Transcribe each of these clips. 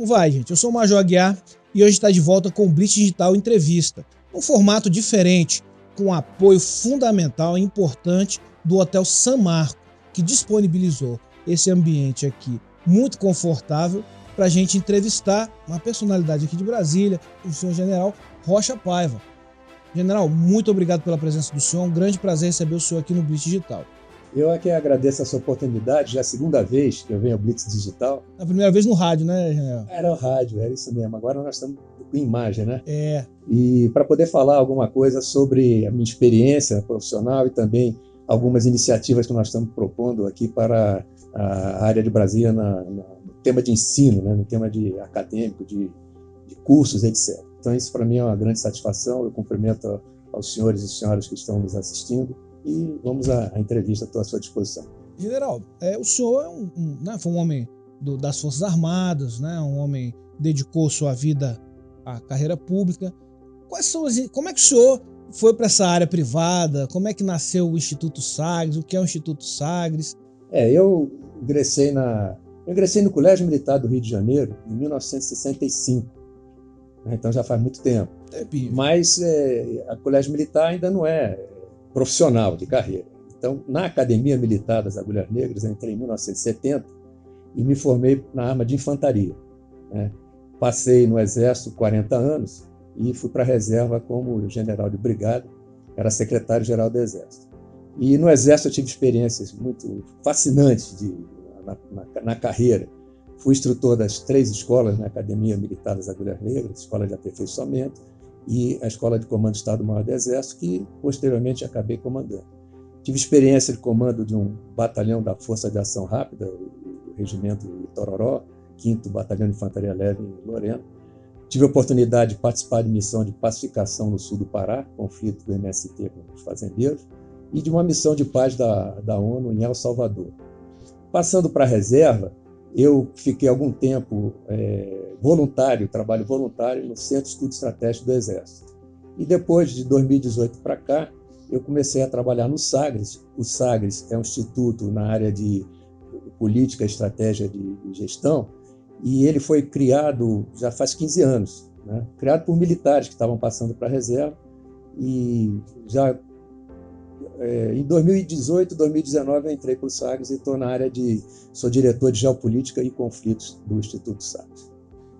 Como vai, gente? Eu sou o Major Aguiar e hoje está de volta com o Blitz Digital Entrevista, um formato diferente, com apoio fundamental e importante do Hotel San Marco, que disponibilizou esse ambiente aqui muito confortável para a gente entrevistar uma personalidade aqui de Brasília, o senhor General Rocha Paiva. General, muito obrigado pela presença do senhor, um grande prazer receber o senhor aqui no Blitz Digital. Eu é que agradeço essa oportunidade, já é a segunda vez que eu venho ao Blitz Digital. A primeira vez no rádio, né, General? Era o rádio, era isso mesmo. Agora nós estamos com imagem, né? É. E para poder falar alguma coisa sobre a minha experiência profissional e também algumas iniciativas que nós estamos propondo aqui para a área de Brasília no tema de ensino, né? No tema de acadêmico, de cursos, etc. Então isso para mim é uma grande satisfação. Eu cumprimento aos senhores e senhoras que estão nos assistindo. E vamos à entrevista, estou à sua disposição. General, o senhor foi um homem das Forças Armadas, né? Um homem que dedicou sua vida à carreira pública. Como é que o senhor foi para essa área privada? Como é que nasceu o Instituto Sagres? O que é o Instituto Sagres? Eu ingressei no Colégio Militar do Rio de Janeiro em 1965. Então já faz muito tempo. Mas a Colégio Militar ainda não é profissional de carreira. Então, na Academia Militar das Agulhas Negras, eu entrei em 1970 e me formei na arma de infantaria. Passei no Exército 40 anos e fui para a reserva como general de brigada, era secretário-geral do Exército. E no Exército eu tive experiências muito fascinantes na carreira. Fui instrutor das 3 escolas na Academia Militar das Agulhas Negras, Escola de Aperfeiçoamento, e a Escola de Comando do Estado-Maior do Exército, que posteriormente acabei comandando. Tive experiência de comando de um batalhão da Força de Ação Rápida, o Regimento Itororó, 5º Batalhão de Infantaria Leve em Lorena. Tive a oportunidade de participar de missão de pacificação no sul do Pará, conflito do MST com os fazendeiros, e de uma missão de paz da ONU em El Salvador. Passando para a reserva, eu fiquei algum tempo trabalho voluntário no Centro de Estudo Estratégico do Exército. E depois de 2018 para cá, eu comecei a trabalhar no Sagres. O Sagres é um instituto na área de política, estratégia de gestão, e ele foi criado já faz 15 anos, né? Criado por militares que estavam passando para a reserva, e já em 2018, 2019 eu entrei para o Sagres e sou diretor de geopolítica e conflitos do Instituto Sagres.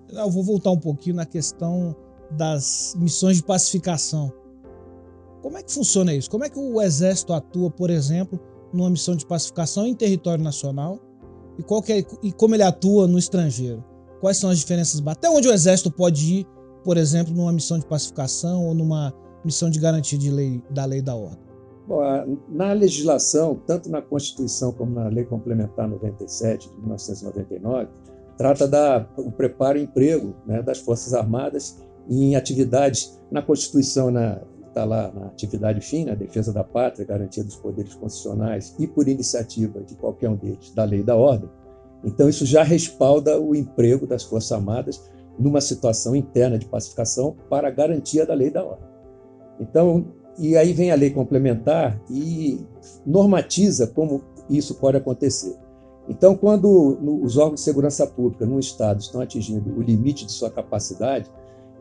Eu vou voltar um pouquinho na questão das missões de pacificação. Como é que funciona isso? Como é que o Exército atua, por exemplo, numa missão de pacificação em território nacional e como ele atua no estrangeiro? Quais são as diferenças? Até onde o Exército pode ir, por exemplo, numa missão de pacificação ou numa missão de garantia da lei e da ordem? Bom, na legislação, tanto na Constituição como na Lei Complementar 97, de 1999, trata do preparo e emprego, né, das Forças Armadas em atividades. Na Constituição está lá na atividade fim, a defesa da pátria, garantia dos poderes constitucionais e por iniciativa de qualquer um deles, da lei e da ordem. Então isso já respalda o emprego das Forças Armadas numa situação interna de pacificação para a garantia da lei e da ordem. Então, e aí vem a lei complementar e normatiza como isso pode acontecer. Então, quando os órgãos de segurança pública no Estado estão atingindo o limite de sua capacidade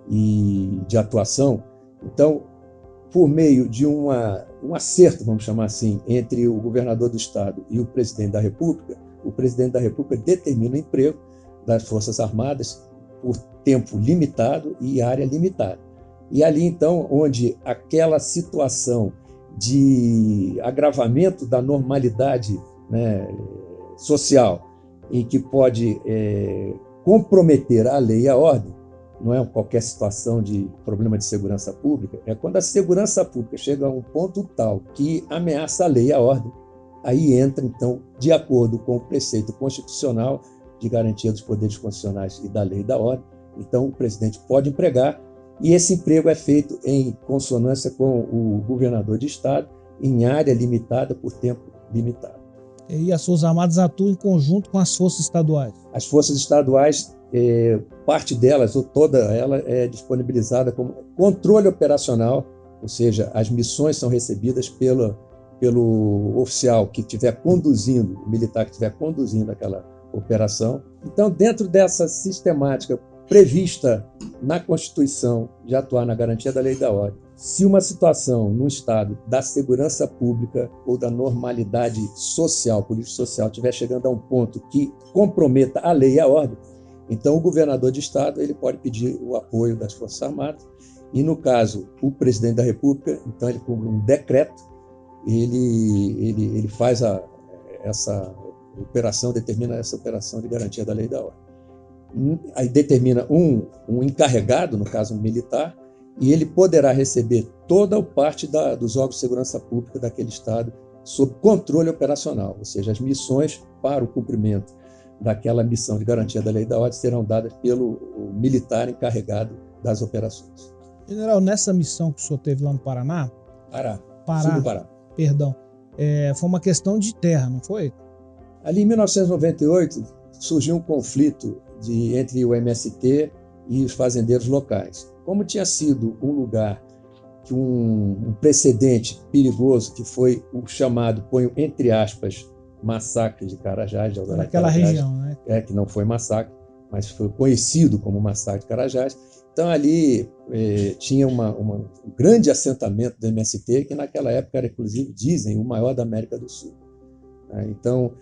e de atuação, então, por meio de um acerto, vamos chamar assim, entre o governador do Estado e o presidente da República, o presidente da República determina o emprego das Forças Armadas por tempo limitado e área limitada. E ali, então, onde aquela situação de agravamento da normalidade, né, social, em que pode comprometer a lei e a ordem, não é qualquer situação de problema de segurança pública, é quando a segurança pública chega a um ponto tal que ameaça a lei e a ordem, aí entra, então, de acordo com o preceito constitucional de garantia dos poderes constitucionais e da lei e da ordem, então o presidente pode empregar. E esse emprego é feito em consonância com o governador de estado, em área limitada por tempo limitado. E as Forças Armadas atuam em conjunto com as forças estaduais? As forças estaduais, parte delas, ou toda ela, é disponibilizada como controle operacional, ou seja, as missões são recebidas pelo oficial que estiver conduzindo, o militar que estiver conduzindo aquela operação. Então, dentro dessa sistemática prevista na Constituição de atuar na garantia da lei e da ordem, se uma situação no Estado da segurança pública ou da normalidade social, político-social, estiver chegando a um ponto que comprometa a lei e a ordem, então o governador de Estado ele pode pedir o apoio das Forças Armadas e, no caso, o presidente da República, então ele, por um decreto, ele faz essa operação, determina essa operação de garantia da lei e da ordem. Aí determina um encarregado, no caso um militar, e ele poderá receber toda a parte dos órgãos de segurança pública daquele Estado sob controle operacional, ou seja, as missões para o cumprimento daquela missão de garantia da lei e da ordem serão dadas pelo militar encarregado das operações. General, nessa missão que o senhor teve lá no Paraná? Sul do Pará. Perdão. Foi uma questão de terra, não foi? Ali em 1998 surgiu um conflito entre o MST e os fazendeiros locais. Como tinha sido um lugar que um precedente perigoso, que foi o chamado, ponho entre aspas, massacre de Carajás, naquela região, né? Que não foi massacre, mas foi conhecido como massacre de Carajás. Então ali tinha um grande assentamento do MST, que naquela época era, inclusive, dizem, o maior da América do Sul. Então,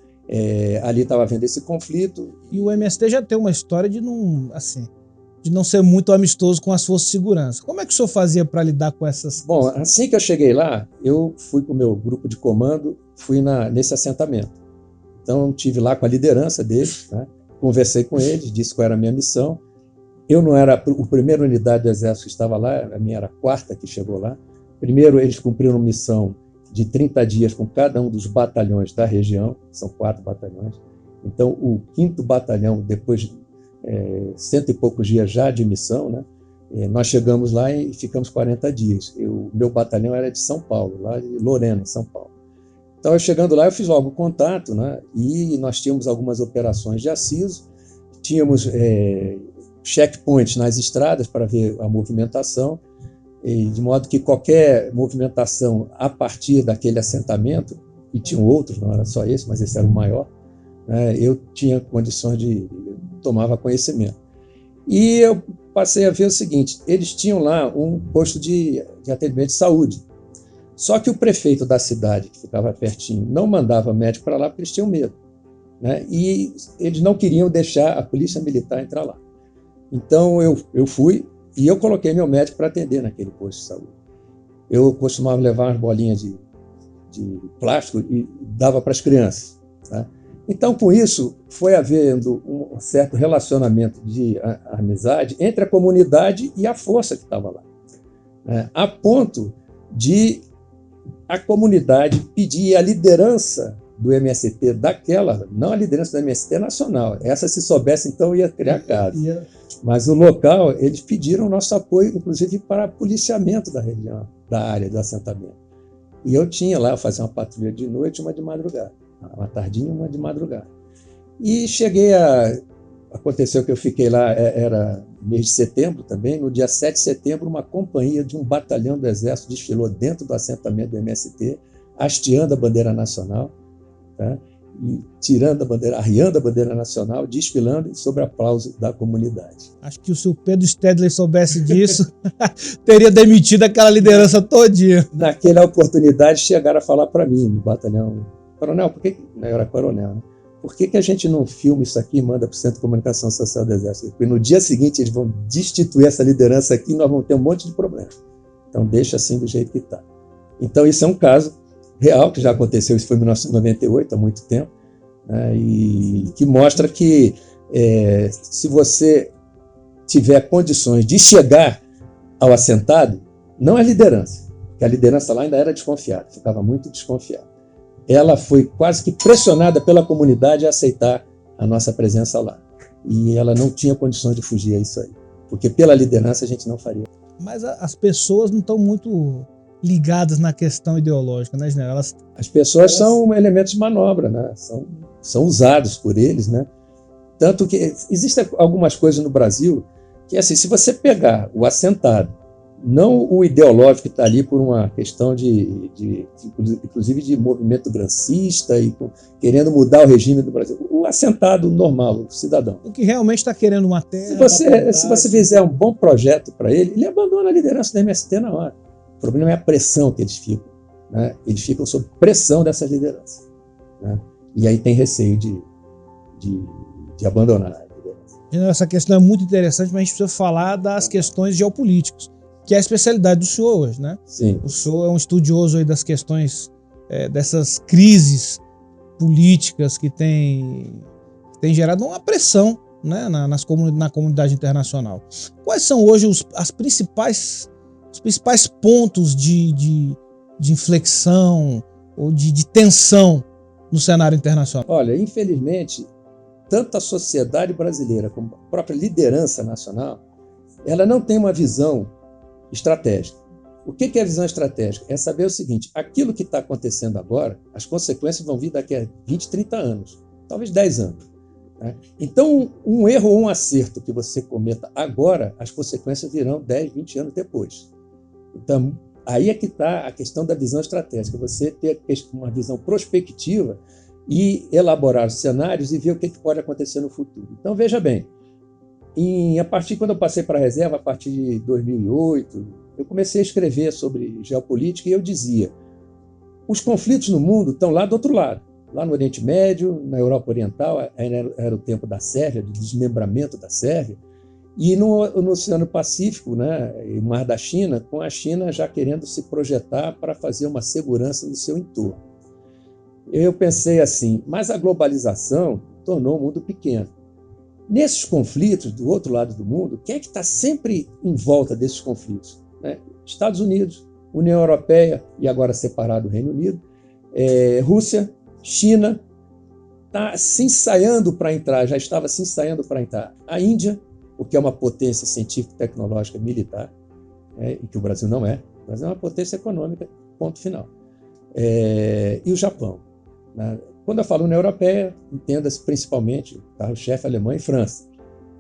ali estava havendo esse conflito. E o MST já tem uma história de não ser muito amistoso com as forças de segurança. Como é que o senhor fazia para lidar com essas... Bom, assim que eu cheguei lá, eu fui com o meu grupo de comando, fui nesse assentamento. Então, estive lá com a liderança deles, né? Conversei com eles, disse qual era a minha missão. Eu não era a primeira unidade do Exército que estava lá, a minha era a quarta que chegou lá. Primeiro, eles cumpriram missão de 30 dias com cada um dos batalhões da região, são 4 batalhões. Então, o 5º batalhão, depois de 100 e poucos dias já de missão, né? Nós chegamos lá e ficamos 40 dias. Meu batalhão era de São Paulo, lá de Lorena, em São Paulo. Então, eu chegando lá, eu fiz logo contato, né? E nós tínhamos algumas operações de aciso, tínhamos checkpoints nas estradas para ver a movimentação, de modo que qualquer movimentação a partir daquele assentamento, e tinham outros, não era só esse, mas esse era o maior, eu tinha condições tomava conhecimento. E eu passei a ver o seguinte, eles tinham lá um posto de atendimento de saúde, só que o prefeito da cidade, que ficava pertinho, não mandava médico para lá porque eles tinham medo, né? E eles não queriam deixar a polícia militar entrar lá. Então eu fui e eu coloquei meu médico para atender naquele posto de saúde. Eu costumava levar umas bolinhas de plástico e dava para as crianças, tá? Então, com isso, foi havendo um certo relacionamento de amizade entre a comunidade e a força que estava lá, a ponto de a comunidade pedir a liderança do MST não a liderança do MST nacional, essa se soubesse então ia criar caso, mas o local, eles pediram nosso apoio, inclusive para policiamento da região, da área do assentamento. E eu tinha lá, eu fazia uma patrulha de noite e uma de madrugada. Uma tardinha e uma de madrugada. E aconteceu que eu fiquei lá, era mês de setembro também, no dia 7 de setembro, uma companhia de um batalhão do Exército desfilou dentro do assentamento do MST, hasteando a bandeira nacional, tá? E arriando a bandeira nacional, desfilando sob aplauso da comunidade. Acho que se o Pedro Stedley soubesse disso, teria demitido aquela liderança todinha. Naquela oportunidade, chegaram a falar para mim, no batalhão, coronel, eu era coronel, né? Por que a gente não filma isso aqui e manda para o Centro de Comunicação Social do Exército? Porque no dia seguinte eles vão destituir essa liderança aqui e nós vamos ter um monte de problemas. Então deixa assim do jeito que está. Então isso é um caso real que já aconteceu, isso foi em 1998, há muito tempo, né? E que mostra que se você tiver condições de chegar ao assentado, não é liderança, porque a liderança lá ainda era desconfiada, ficava muito desconfiada. Ela foi quase que pressionada pela comunidade a aceitar a nossa presença lá. E ela não tinha condições de fugir a isso aí, porque pela liderança a gente não faria. Mas as pessoas não estão muito ligadas na questão ideológica, né, General? As pessoas são elementos de manobra, né? São usados por eles, né? Tanto que existem algumas coisas no Brasil que, assim, se você pegar o assentado Não o ideológico que está ali por uma questão inclusive de movimento grancista e querendo mudar o regime do Brasil. O assentado normal, o cidadão. O que realmente está querendo uma terra... Se você fizer um bom projeto para ele abandona a liderança do MST na hora. O problema é a pressão que eles ficam. Né? Eles ficam sob pressão dessas lideranças. Né? E aí tem receio de abandonar a liderança. Essa questão é muito interessante, mas a gente precisa falar das questões geopolíticas, que é a especialidade do senhor hoje, né? Sim. O senhor é um estudioso aí das questões, dessas crises políticas que tem gerado uma pressão, né, na comunidade internacional. Quais são hoje os principais pontos de inflexão ou de tensão no cenário internacional? Olha, infelizmente, tanto a sociedade brasileira como a própria liderança nacional, ela não tem uma visão estratégica. O que é a visão estratégica? É saber o seguinte: aquilo que está acontecendo agora, as consequências vão vir daqui a 20, 30 anos, talvez 10 anos. Né? Então, um erro ou um acerto que você cometa agora, as consequências virão 10, 20 anos depois. Então, aí é que está a questão da visão estratégica, você ter uma visão prospectiva e elaborar os cenários e ver o que pode acontecer no futuro. Então, veja bem, quando eu passei para a reserva, a partir de 2008, eu comecei a escrever sobre geopolítica e eu dizia: os conflitos no mundo estão lá do outro lado, lá no Oriente Médio, na Europa Oriental, era o tempo da Sérvia, do desmembramento da Sérvia, e no Oceano Pacífico, né, e Mar da China, com a China já querendo se projetar para fazer uma segurança no seu entorno. Eu pensei assim, mas a globalização tornou o mundo pequeno. Nesses conflitos, do outro lado do mundo, quem é que está sempre em volta desses conflitos? Né? Estados Unidos, União Europeia, e agora separado o Reino Unido, Rússia, China, está se ensaiando para entrar, já estava se ensaiando para entrar. A Índia, porque é uma potência científica, tecnológica, militar, e que o Brasil não é. O Brasil é uma potência econômica, ponto final. E o Japão. Né? Quando eu falo União Europeia, entenda-se principalmente carro-chefe, Alemanha e França.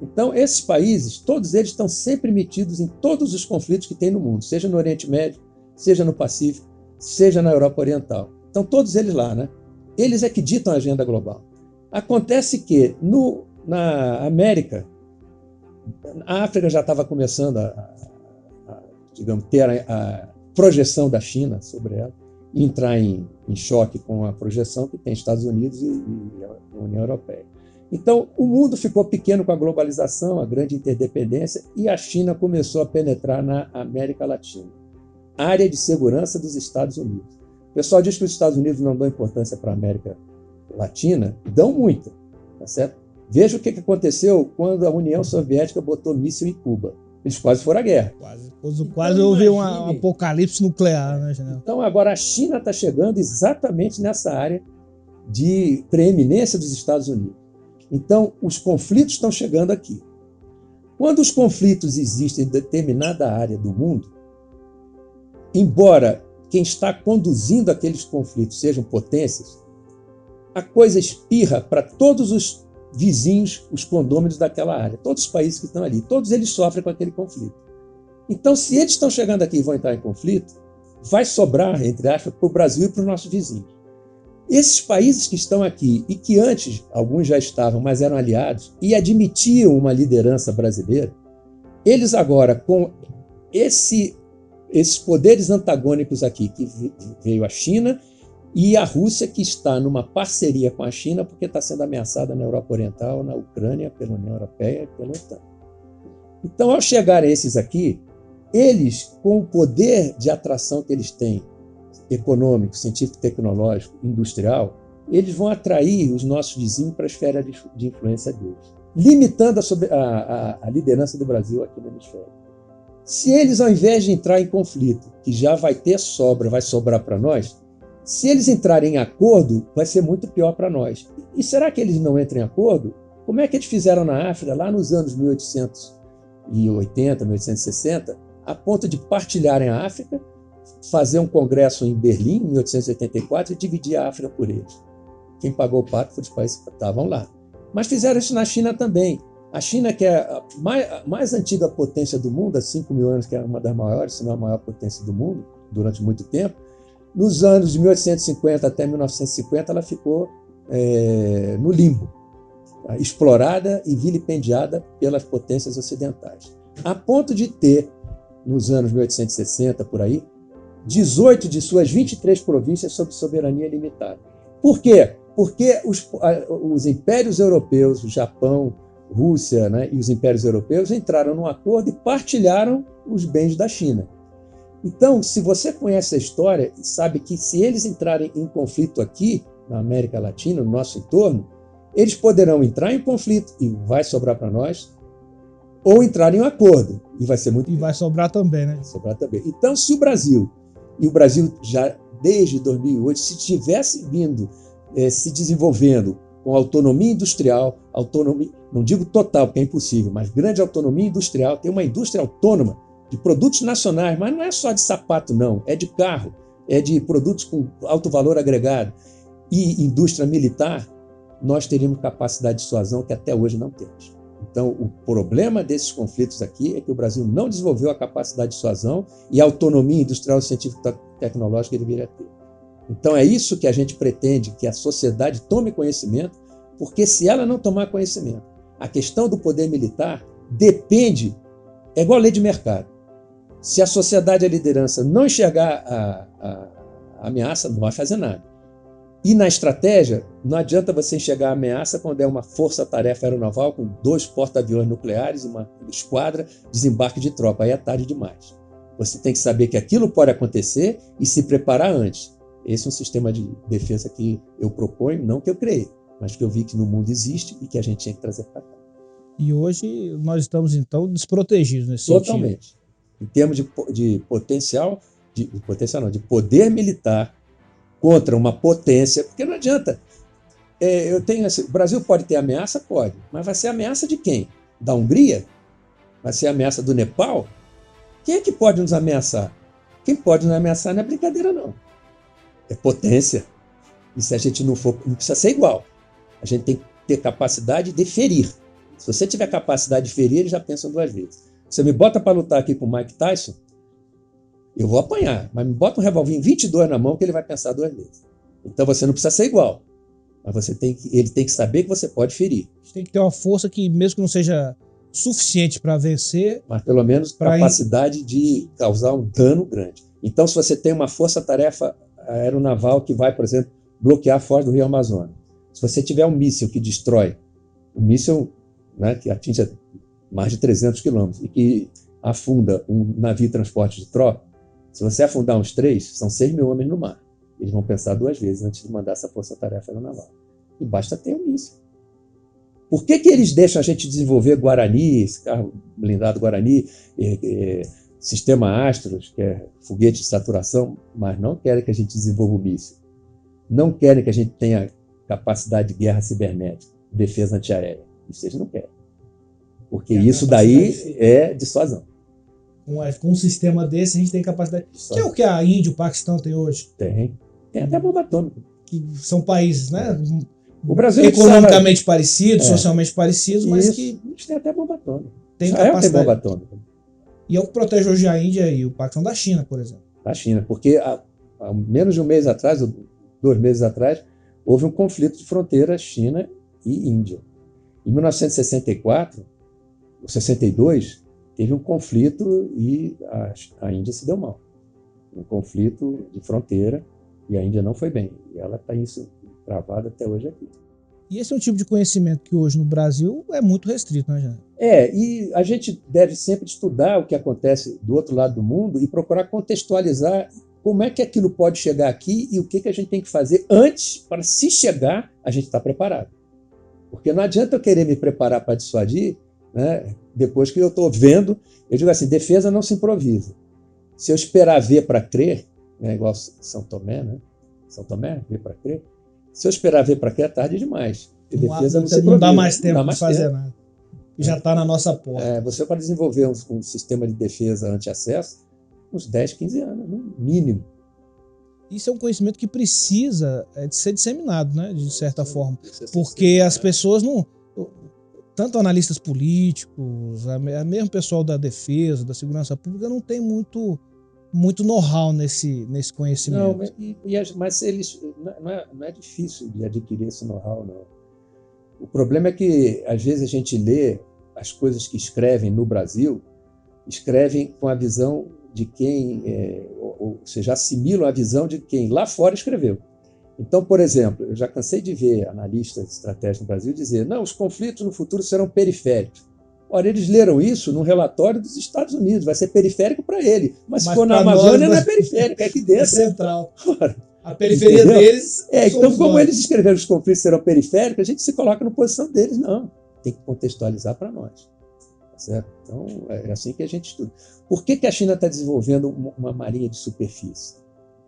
Então, esses países, todos eles estão sempre metidos em todos os conflitos que tem no mundo, seja no Oriente Médio, seja no Pacífico, seja na Europa Oriental. Então, todos eles lá, né? Eles é que ditam a agenda global. Acontece que, na América, a África já estava começando digamos, ter a projeção da China sobre ela, e entrar em choque com a projeção que tem Estados Unidos e a União Europeia. Então, o mundo ficou pequeno com a globalização, a grande interdependência, e a China começou a penetrar na América Latina, área de segurança dos Estados Unidos. O pessoal diz que os Estados Unidos não dão importância para a América Latina, dão muita, tá certo? Veja o que aconteceu quando a União Soviética botou míssil em Cuba. Eles quase foram à guerra. Quase houve um apocalipse nuclear, né, General? Então, agora a China está chegando exatamente nessa área de preeminência dos Estados Unidos. Então, os conflitos estão chegando aqui. Quando os conflitos existem em determinada área do mundo, embora quem está conduzindo aqueles conflitos sejam potências, a coisa espirra para todos os vizinhos, os condôminos daquela área, todos os países que estão ali, todos eles sofrem com aquele conflito. Então, se eles estão chegando aqui e vão entrar em conflito, vai sobrar, entre aspas, para o Brasil e para os nossos vizinhos. Esses países que estão aqui e que antes, alguns já estavam, mas eram aliados e admitiam uma liderança brasileira, eles agora, com esses poderes antagônicos aqui, que veio a China e a Rússia, que está numa parceria com a China porque está sendo ameaçada na Europa Oriental, na Ucrânia, pela União Europeia e pela OTAN. Então, ao chegarem esses aqui, eles, com o poder de atração que eles têm, econômico, científico, tecnológico, industrial, eles vão atrair os nossos vizinhos para a esfera de influência deles, limitando a liderança do Brasil aqui no hemisfério. Se eles, ao invés de entrar em conflito, que já vai ter sobra, vai sobrar para nós, se eles entrarem em acordo, vai ser muito pior para nós. E será que eles não entram em acordo? Como é que eles fizeram na África, lá nos anos 1880, 1860, a ponto de partilharem a África, fazer um congresso em Berlim, em 1884, e dividir a África por eles. Quem pagou o pato foram os países que estavam lá. Mas fizeram isso na China também. A China, que é a mais antiga potência do mundo, há 5.000 anos, que é uma das maiores, se não a maior potência do mundo, durante muito tempo, nos anos de 1850 até 1950, ela ficou no limbo, explorada e vilipendiada pelas potências ocidentais. A ponto de ter, nos anos 1860, por aí, 18 de suas 23 províncias sob soberania limitada. Por quê? Porque os impérios europeus, o Japão, Rússia, né, e os impérios europeus entraram num acordo e partilharam os bens da China. Então, se você conhece a história e sabe que se eles entrarem em conflito aqui, na América Latina, no nosso entorno, eles poderão entrar em conflito e vai sobrar para nós, ou entrar em um acordo e vai ser muito... E vai sobrar também, né? Vai sobrar também. Então, se o Brasil já desde 2008, se tivesse vindo se desenvolvendo com autonomia industrial, autonomia, não digo total, porque é impossível, mas grande autonomia industrial, tem uma indústria autônoma de produtos nacionais, mas não é só de sapato, não, é de carro, é de produtos com alto valor agregado e indústria militar, nós teríamos capacidade de dissuasão que até hoje não temos. Então, o problema desses conflitos aqui é que o Brasil não desenvolveu a capacidade de dissuasão e a autonomia industrial, científica e tecnológica que deveria ter. Então, é isso que a gente pretende, que a sociedade tome conhecimento, porque se ela não tomar conhecimento, a questão do poder militar depende, é igual a lei de mercado. Se a sociedade e a liderança não enxergar a ameaça, não vai fazer nada. E na estratégia, não adianta você enxergar a ameaça quando é uma força-tarefa aeronaval com 2 porta-aviões nucleares, uma esquadra, desembarque de tropa. Aí é tarde demais. Você tem que saber que aquilo pode acontecer e se preparar antes. Esse é um sistema de defesa que eu proponho, não que eu criei, mas que eu vi que no mundo existe e que a gente tinha que trazer para cá. E hoje nós estamos, então, desprotegidos nesse sentido. Totalmente. Em termos de poder militar contra uma potência, porque não adianta. O Brasil pode ter ameaça? Pode, mas vai ser ameaça de quem? Da Hungria? Vai ser ameaça do Nepal? Quem é que pode nos ameaçar? Quem pode nos ameaçar não é brincadeira, não. É potência. E se a gente não for, não precisa ser igual. A gente tem que ter capacidade de ferir. Se você tiver capacidade de ferir, eles já pensam 2 vezes. Você me bota para lutar aqui com o Mike Tyson, eu vou apanhar, mas me bota um revólver 22 na mão que ele vai pensar 2 vezes. Então você não precisa ser igual, mas ele tem que saber que você pode ferir. Você tem que ter uma força que, mesmo que não seja suficiente para vencer, mas pelo menos capacidade de causar um dano grande. Então, se você tem uma força-tarefa aeronaval que vai, por exemplo, bloquear a foz do Rio Amazonas, se você tiver um míssil que destrói, um míssil, né, que atinge mais de 300 quilômetros e que afunda um navio de transporte de tropa, se você afundar uns 3, são 6.000 homens no mar. Eles vão pensar 2 vezes antes de mandar essa força-tarefa aeronaval. E basta ter um míssil. Por que eles deixam a gente desenvolver Guarani, esse carro blindado Guarani, sistema Astros, que é foguete de saturação, mas não querem que a gente desenvolva o míssil? Não querem que a gente tenha capacidade de guerra cibernética, defesa antiaérea. Isso eles não querem. Porque isso daí é dissuasão. Com um sistema desse, a gente tem capacidade... Que é o que a Índia e o Paquistão têm hoje? Tem até bomba atômica. Que são países, né? O Brasil economicamente parecidos, socialmente parecidos, mas que... A gente tem até bomba atômica. Tem capacidade. Tem bomba atômica. E é o que protege hoje a Índia e o Paquistão da China, por exemplo. Da China, porque há menos de um mês atrás, 2 meses atrás, houve um conflito de fronteira China e Índia. Em 1964, ou 62, teve um conflito e a Índia se deu mal. Um conflito de fronteira e a Índia não foi bem. E ela está isso travada até hoje aqui. E esse é um tipo de conhecimento que hoje no Brasil é muito restrito, né, Jean? E a gente deve sempre estudar o que acontece do outro lado do mundo e procurar contextualizar como é que aquilo pode chegar aqui e o que a gente tem que fazer antes para, se chegar, a gente estar preparado. Porque não adianta eu querer me preparar para dissuadir, né, depois que eu estou vendo. Eu digo assim, defesa não se improvisa. Se eu esperar ver para crer, né, igual São Tomé, né? São Tomé, ver para crer. Se eu esperar ver para crer, é tarde demais. Defesa não se improvisa. Não dá mais tempo de fazer nada. Já está na nossa porta. Você pode desenvolver um sistema de defesa anti-acesso uns 10, 15 anos, no mínimo. Isso é um conhecimento que precisa de ser disseminado, né, de certa forma. Porque as pessoas não... tanto analistas políticos, mesmo pessoal da defesa, da segurança pública, não tem muito know-how nesse conhecimento. Não, mas eles não é difícil de adquirir esse know-how, não. O problema é que, às vezes, a gente lê as coisas que escrevem no Brasil, escrevem com a visão de quem, ou seja, assimilam a visão de quem lá fora escreveu. Então, por exemplo, eu já cansei de ver analistas de estratégia no Brasil dizer: não, os conflitos no futuro serão periféricos. Ora, eles leram isso num relatório dos Estados Unidos, vai ser periférico para ele, mas se for na Amazônia não é periférico, é aqui dentro. É central. Ora, a periferia deles. Então, como eles escreveram os conflitos serão periféricos, a gente se coloca na posição deles, não. Tem que contextualizar para nós. Tá certo? Então, é assim que a gente estuda. Por que a China está desenvolvendo uma marinha de superfície?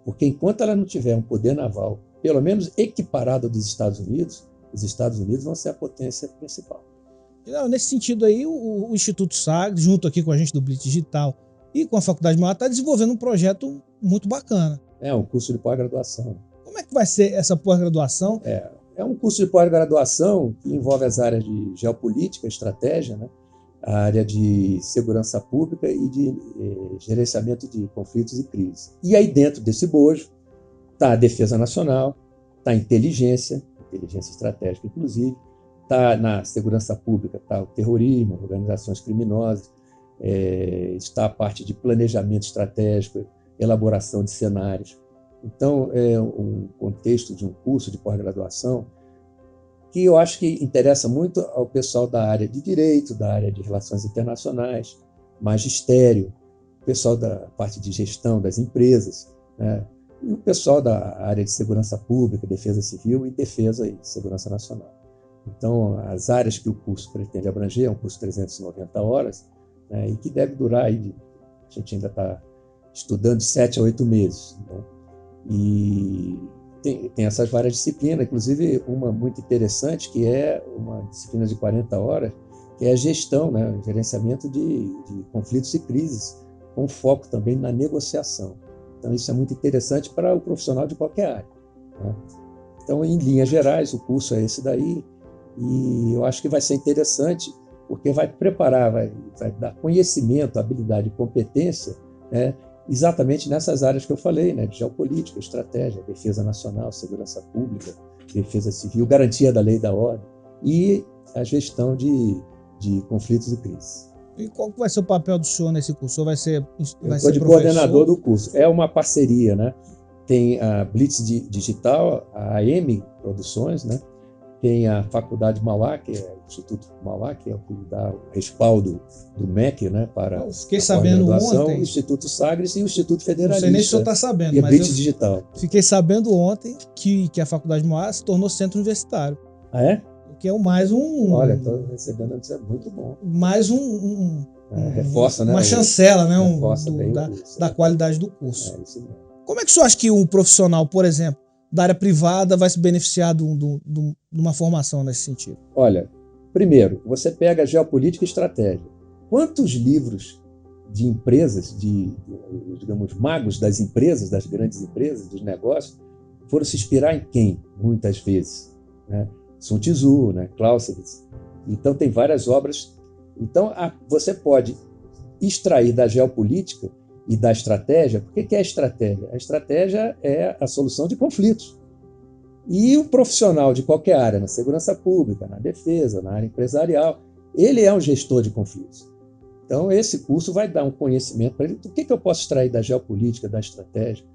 Porque enquanto ela não tiver um poder naval, pelo menos equiparado ao dos Estados Unidos, os Estados Unidos vão ser a potência principal. Nesse sentido aí, o Instituto Sagres, junto aqui com a gente do Blitz Digital e com a Faculdade Mauá, está desenvolvendo um projeto muito bacana. É um curso de pós-graduação. Como é que vai ser essa pós-graduação? É um curso de pós-graduação que envolve as áreas de geopolítica, estratégia, né? A área de segurança pública e de gerenciamento de conflitos e crises. E aí dentro desse bojo está a defesa nacional, está a inteligência estratégica inclusive, está na segurança pública, está o terrorismo, organizações criminosas, está a parte de planejamento estratégico, elaboração de cenários. Então, é um contexto de um curso de pós-graduação que eu acho que interessa muito ao pessoal da área de direito, da área de relações internacionais, magistério, o pessoal da parte de gestão das empresas, né? E o pessoal da área de segurança pública, defesa civil e defesa e segurança nacional. Então, as áreas que o curso pretende abranger é um curso de 390 horas, né? E que deve durar, aí, a gente ainda está estudando, de 7 a 8 meses, né? E tem essas várias disciplinas, inclusive uma muito interessante, que é uma disciplina de 40 horas, que é a gestão, né? Gerenciamento de conflitos e crises, com foco também na negociação. Então, isso é muito interessante para o profissional de qualquer área, né? Então, em linhas gerais, o curso é esse daí, e eu acho que vai ser interessante, porque vai preparar, vai dar conhecimento, habilidade e competência, né? Exatamente nessas áreas que eu falei, né? De geopolítica, estratégia, defesa nacional, segurança pública, defesa civil, garantia da lei e da ordem e a gestão de conflitos e crises. E qual vai ser o papel do senhor nesse curso? O senhor eu sou de coordenador do curso. É uma parceria, né? Tem a Blitz Digital, a AM Produções, né? Tem a Faculdade Mauá, que é o Instituto Mauá, que é o que dá o respaldo do MEC, né, para a pós-graduação, o Instituto Sagres e o Instituto Federalista. Não sei nem se o senhor está sabendo, mas Blitz Digital. Fiquei sabendo ontem que a Faculdade Mauá se tornou centro universitário. Ah, é? Que é mais um... Olha, estou recebendo a notícia muito bom. Mais reforça, né? Uma chancela, né? Reforça Da qualidade do curso. É isso mesmo. Como é que o senhor acha que um profissional, por exemplo, da área privada vai se beneficiar de uma formação nesse sentido? Olha, primeiro, você pega geopolítica e estratégia. Quantos livros de empresas, digamos, magos das empresas, das grandes empresas, dos negócios, foram se inspirar em quem, muitas vezes? Né? Sun Tzu, né? Clausewitz. Então, tem várias obras. Então, você pode extrair da geopolítica e da estratégia. Por que é a estratégia? A estratégia é a solução de conflitos. E o profissional de qualquer área, na segurança pública, na defesa, na área empresarial, ele é um gestor de conflitos. Então, esse curso vai dar um conhecimento para ele do que eu posso extrair da geopolítica, da estratégia,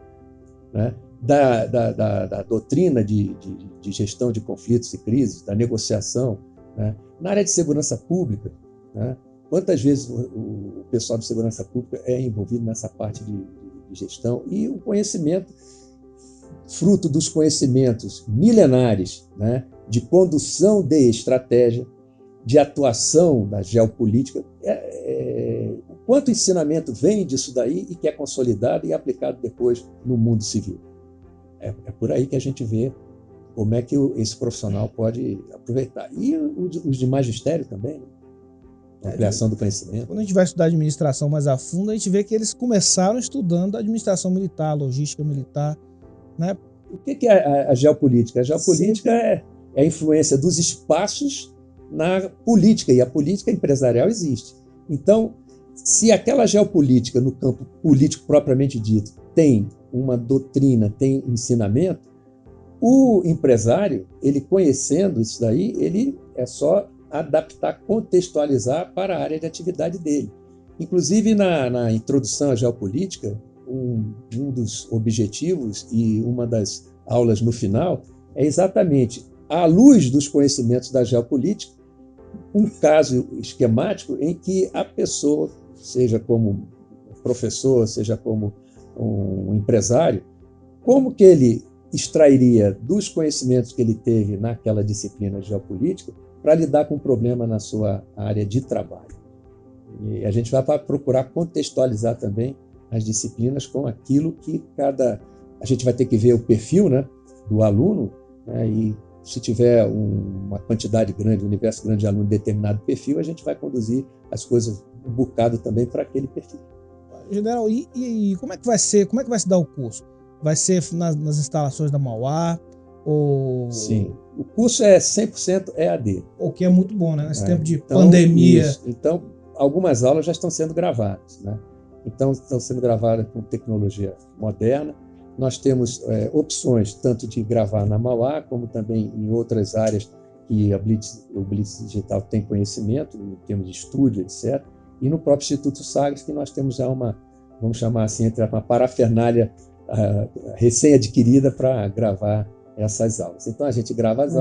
né? da doutrina de gestão de conflitos e crises, da negociação, né? Na área de segurança pública, né? Quantas vezes o pessoal de segurança pública é envolvido nessa parte de gestão e o conhecimento, fruto dos conhecimentos milenares, né, de condução de estratégia, de atuação da geopolítica, o quanto ensinamento vem disso daí e que é consolidado e aplicado depois no mundo civil. É por aí que a gente vê como é que esse profissional pode aproveitar. E os de magistério também, né? Ampliação do conhecimento. Quando a gente vai estudar administração mais a fundo, a gente vê que eles começaram estudando a administração militar, logística militar, né? O que é a geopolítica? A geopolítica é a influência dos espaços na política, e a política empresarial existe. Então, se aquela geopolítica no campo político propriamente dito tem uma doutrina, tem ensinamento, o empresário, ele conhecendo isso daí, ele é só adaptar, contextualizar para a área de atividade dele. Inclusive, na introdução à geopolítica, um dos objetivos e uma das aulas no final é exatamente, à luz dos conhecimentos da geopolítica, um caso esquemático em que a pessoa, seja como professor, seja como um empresário, como que ele extrairia dos conhecimentos que ele teve naquela disciplina geopolítica para lidar com um problema na sua área de trabalho. E a gente vai procurar contextualizar também as disciplinas com aquilo que a gente vai ter que ver o perfil, né, do aluno, né, e se tiver uma quantidade grande, um universo grande de aluno de determinado perfil, a gente vai conduzir as coisas um bocado também para aquele perfil. General, e como é que vai ser? Como é que vai se dar o curso? Vai ser nas instalações da Mauá? Ou... Sim, o curso é 100% EAD. O que é muito bom, né? Nesse tempo de pandemia. Isso. Então, algumas aulas já estão sendo gravadas, né? Então, estão sendo gravadas com tecnologia moderna. Nós temos opções tanto de gravar na Mauá, como também em outras áreas que o Blitz Digital tem conhecimento, em termos de estúdio, etc. E no próprio Instituto Sagres, que nós temos já vamos chamar assim, uma parafernália recém-adquirida para gravar essas aulas. Então, a gente grava as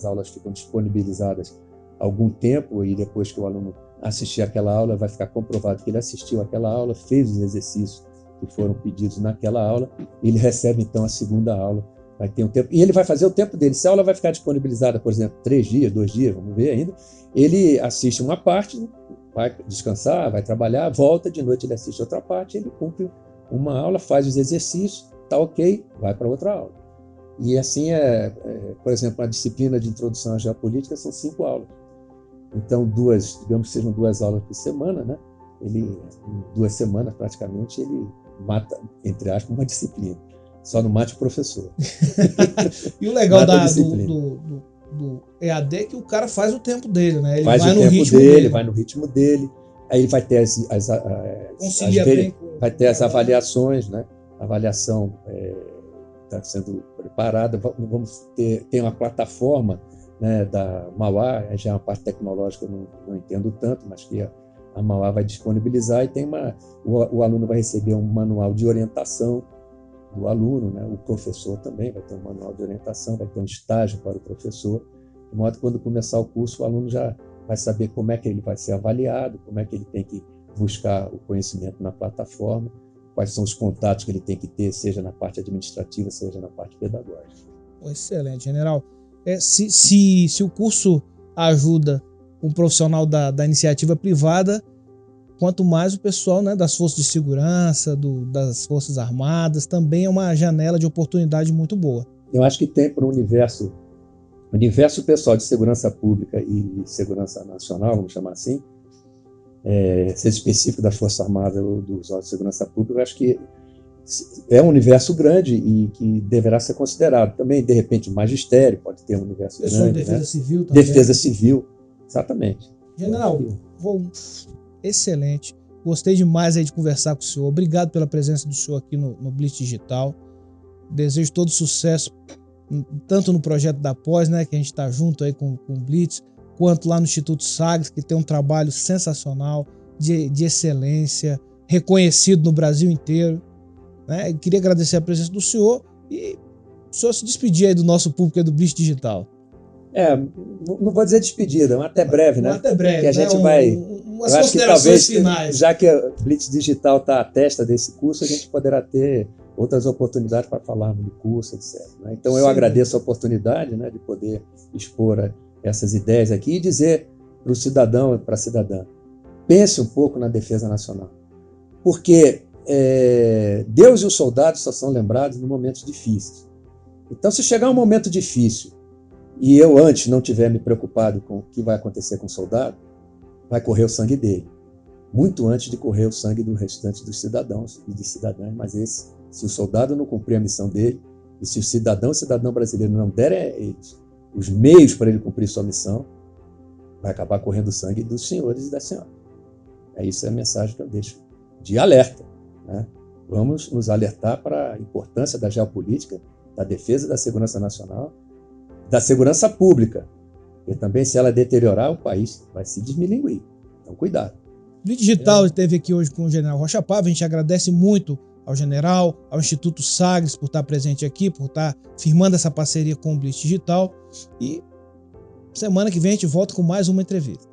aulas ficam disponibilizadas há algum tempo, e depois que o aluno assistir aquela aula, vai ficar comprovado que ele assistiu aquela aula, fez os exercícios que foram pedidos naquela aula, e ele recebe, então, a segunda aula. Vai ter um tempo, e ele vai fazer o tempo dele. Se a aula vai ficar disponibilizada, por exemplo, 3 dias, 2 dias, vamos ver ainda, ele assiste uma parte, vai descansar, vai trabalhar, volta, de noite ele assiste outra parte, ele cumpre uma aula, faz os exercícios, está ok, vai para outra aula. E assim por exemplo, a disciplina de introdução à geopolítica são 5 aulas. Então, digamos que sejam 2 aulas por semana, né? Em 2 semanas, praticamente, ele mata, entre aspas, uma disciplina. Só não mate o professor. E o legal do EAD é que o cara faz o tempo dele, né? Ele faz vai o no tempo ritmo dele, vai no ritmo dele. Aí ele vai ter vai ter as avaliações, né? A avaliação está sendo preparada. Tem uma plataforma, né, da Mauá, já é uma parte tecnológica, eu não entendo tanto, mas que a Mauá vai disponibilizar, e o aluno vai receber um manual de orientação do aluno, né? O professor também vai ter um manual de orientação, vai ter um estágio para o professor, de modo que quando começar o curso, o aluno já vai saber como é que ele vai ser avaliado, como é que ele tem que buscar o conhecimento na plataforma, quais são os contatos que ele tem que ter, seja na parte administrativa, seja na parte pedagógica. Excelente, general. Se o curso ajuda um profissional da iniciativa privada, quanto mais o pessoal, né, das forças de segurança, das forças armadas, também é uma janela de oportunidade muito boa. Eu acho que tem para o universo pessoal de segurança pública e segurança nacional, vamos chamar assim, seja específico da Força Armada ou dos órgãos de segurança pública, eu acho que é um universo grande e que deverá ser considerado. Também, de repente, o magistério pode ter um universo grande. Defesa, né? Civil também. Defesa civil, exatamente. General, excelente. Gostei demais aí de conversar com o senhor. Obrigado pela presença do senhor aqui no Blitz Digital. Desejo todo sucesso, tanto no projeto da Pós, né, que a gente está junto aí com o Blitz, quanto lá no Instituto Sagres, que tem um trabalho sensacional, de excelência, reconhecido no Brasil inteiro. Né? Queria agradecer a presença do senhor e o senhor se despedir aí do nosso público aí do Blitz Digital. Não vou dizer despedida, mas até breve, né? Até breve, que a gente umas considerações finais. Já que o Blitz Digital está à testa desse curso, a gente poderá ter outras oportunidades para falar do curso, etc. Né? Então, eu agradeço a oportunidade, né, de poder expor essas ideias aqui e dizer para o cidadão e para a cidadã, pense um pouco na defesa nacional. Porque Deus e os soldados só são lembrados em momentos difíceis. Então, se chegar um momento difícil e eu antes não tiver me preocupado com o que vai acontecer com o soldado, vai correr o sangue dele. Muito antes de correr o sangue do restante dos cidadãos e de cidadãs. Mas se o soldado não cumprir a missão dele, e se o cidadão brasileiro não der a eles os meios para ele cumprir sua missão, vai acabar correndo sangue dos senhores e das senhoras. Isso é a mensagem que eu deixo de alerta, né? Vamos nos alertar para a importância da geopolítica, da defesa da segurança nacional, da segurança pública, e também, se ela deteriorar, o país vai se desmilinguir. Então, cuidado. Blitz Digital esteve aqui hoje com o General Rocha Paiva. A gente agradece muito ao General, ao Instituto Sagres por estar presente aqui, por estar firmando essa parceria com o Blitz Digital. E semana que vem a gente volta com mais uma entrevista.